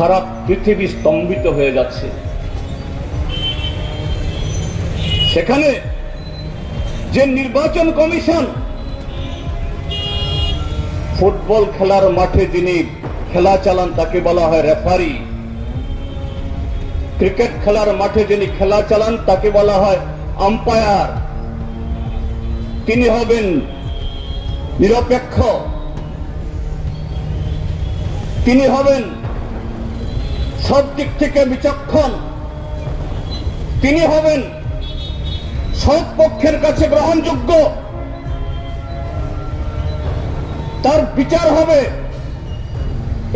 সারা পৃথিবী স্তম্ভিত হয়ে যাচ্ছে। সেখানে যে নির্বাচন কমিশন, ফুটবল খেলার মাঠে যিনি খেলা চালান তাকে বলা হয় রেফারি, ক্রিকেট খেলার মাঠে যিনি খেলা চালান তাকে বলা হয় আম্পায়ার। তিনি হবেন নিরপেক্ষ, তিনি হবেন সব দিক থেকে বিচক্ষণ, তিনি হবেন সব পক্ষের কাছে গ্রহণযোগ্য, তার বিচার হবে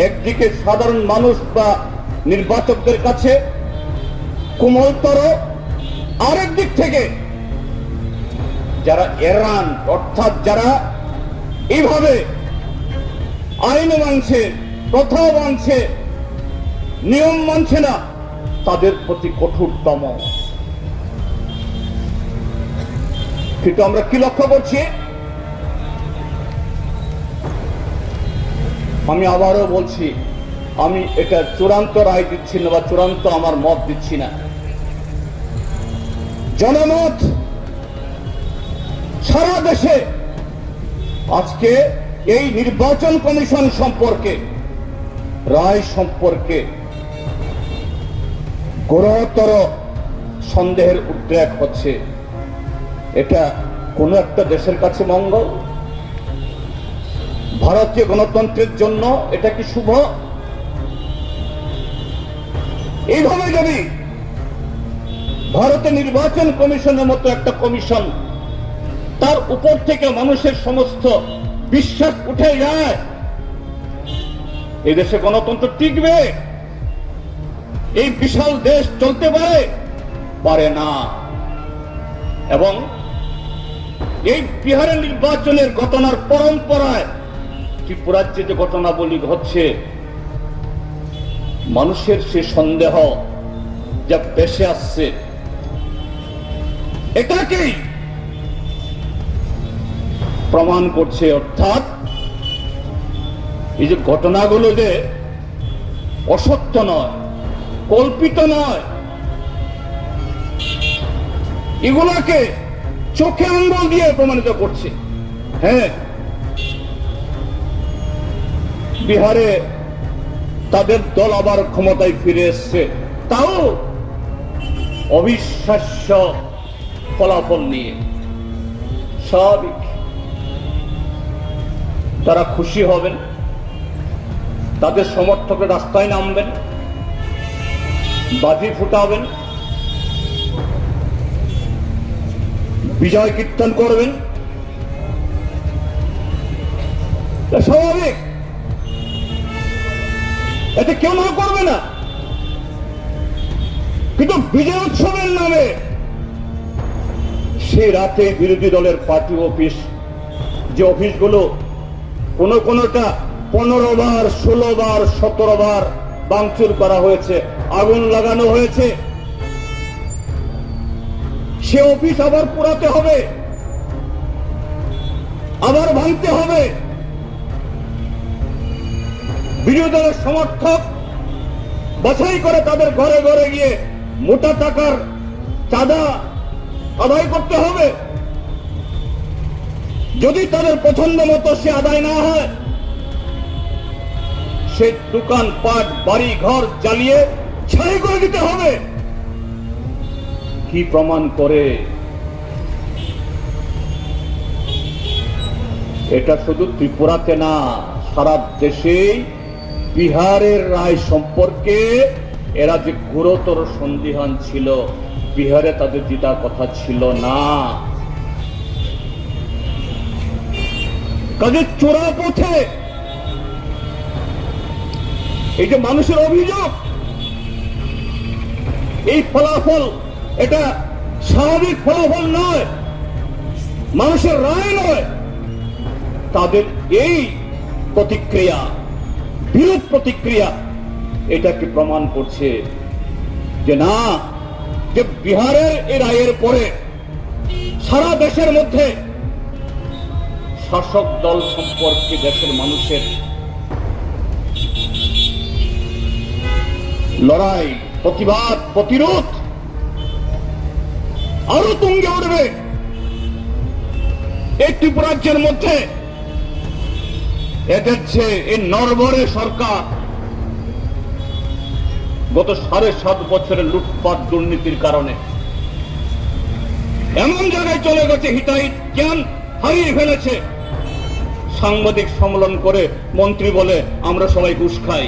একদিকে সাধারণ মানুষ বা নির্বাচকদের কাছে কোমলতর, আরেক দিক থেকে যারা এরান অর্থাৎ যারা এইভাবে আইন মানছে, প্রথা মানছে, নিয়ম মানছে না, তাদের প্রতি কঠোরতম। কিন্তু আমরা কি লক্ষ্য করছি? আমি আবারও বলছি, আমি এটা চূড়ান্ত রায় দিচ্ছি না বা চূড়ান্ত আমার মত দিচ্ছি না। জনমত সারা দেশে আজকে এই নির্বাচন কমিশন সম্পর্কে, রায় সম্পর্কে গুরুতর সন্দেহের উদ্রেক হচ্ছে। এটা কোন একটা দেশের কাছে মঙ্গল? ভারতীয় গণতন্ত্রের জন্য এটা কি শুভ? এইভাবে যদি ভারতের নির্বাচন কমিশনের মতো একটা কমিশন, তার উপর থেকে মানুষের সমস্ত বিশ্বাস উঠে যায়, এই দেশে গণতন্ত্র টিকবে? এই বিশাল দেশ চলতে পারে না। এবং এই বিহারের নির্বাচনের ঘটনার পরম্পরায় ত্রিপুরাজ্যে যে ঘটনাবলী ঘটছে, মানুষের সে সন্দেহ যা বেশি আসছে, এটাকেই প্রমাণ করছে। অর্থাৎ এই যে ঘটনাগুলো যে অসত্য নয়, কল্পিত নয়, এগুলাকে চোখে আঙ্গুল দিয়ে প্রমাণিত করছে। হ্যাঁ, বিহারে তাদের দল আবার ক্ষমতায় ফিরে এসছে, তাও অবিশ্বাস্য ফলাফল নিয়ে। স্বাভাবিক তারা খুশি হবেন, তাদের সমর্থকের রাস্তায় নামবেন, বাজি ফুটাবেন, বিজয় কীর্তন করবেন, স্বাভাবিক। এতে কেউ না করবে না। কিন্তু বিজয় উৎসবের নামে সে রাতে বিরোধী দলের পার্টি অফিস, যে অফিসগুলো কোনটা 15 বার, 16 বার, 17 বার ভাঙচুর করা হয়েছে, আগুন লাগানো হয়েছে, সে অফিস আবার পোড়াতে হবে, আবার ভাঙতে হবে। বিরোধী দলের সমর্থক বাছাই করে তাদের ঘরে ঘরে গিয়ে মোটা টাকার চাঁদা আদায় করতে হবে। যদি তাদের পছন্দ মতো সে আদায় না হয়, সে দোকান পাট, বাড়ি ঘর জ্বালিয়ে ছাই করে দিতে হবে। কি প্রমাণ করে? এটা শুধু ত্রিপুরাতে না, সারা দেশেই বিহারের রায় সম্পর্কে এরা যে গুরুতর সন্দিহান ছিল, বিহারে তাদের জেতার কথা ছিল না। কাজে চোরা পথে এই যে মানুষের অভিযোগ, এই ফলাফল এটা স্বাভাবিক ফলাফল নয়, মানুষের রায় নয়। তাদের এই প্রতিক্রিয়া, বিরূপ প্রতিক্রিয়া, এটাকে প্রমাণ করছে যে না, যে বিহারের এই রায়ের পরে সারা দেশের মধ্যে শাসক দল সম্পর্কে দেশের মানুষের লড়াই, প্রতিবাদ, প্রতিরোধ আরো তুঙ্গে উঠবে। এই ত্রিপুরাজ্যের মধ্যে এদের চেয়ে এই নরবরে সরকার গত 7.5 বছরের লুটপাট দুর্নীতির কারণে এমন জায়গায় চলে গেছে, হিতাহিত জ্ঞান হারিয়ে ফেলেছে। সাংবাদিক সম্মেলন করে মন্ত্রী বলে আমরা সবাই ঘুষ খাই।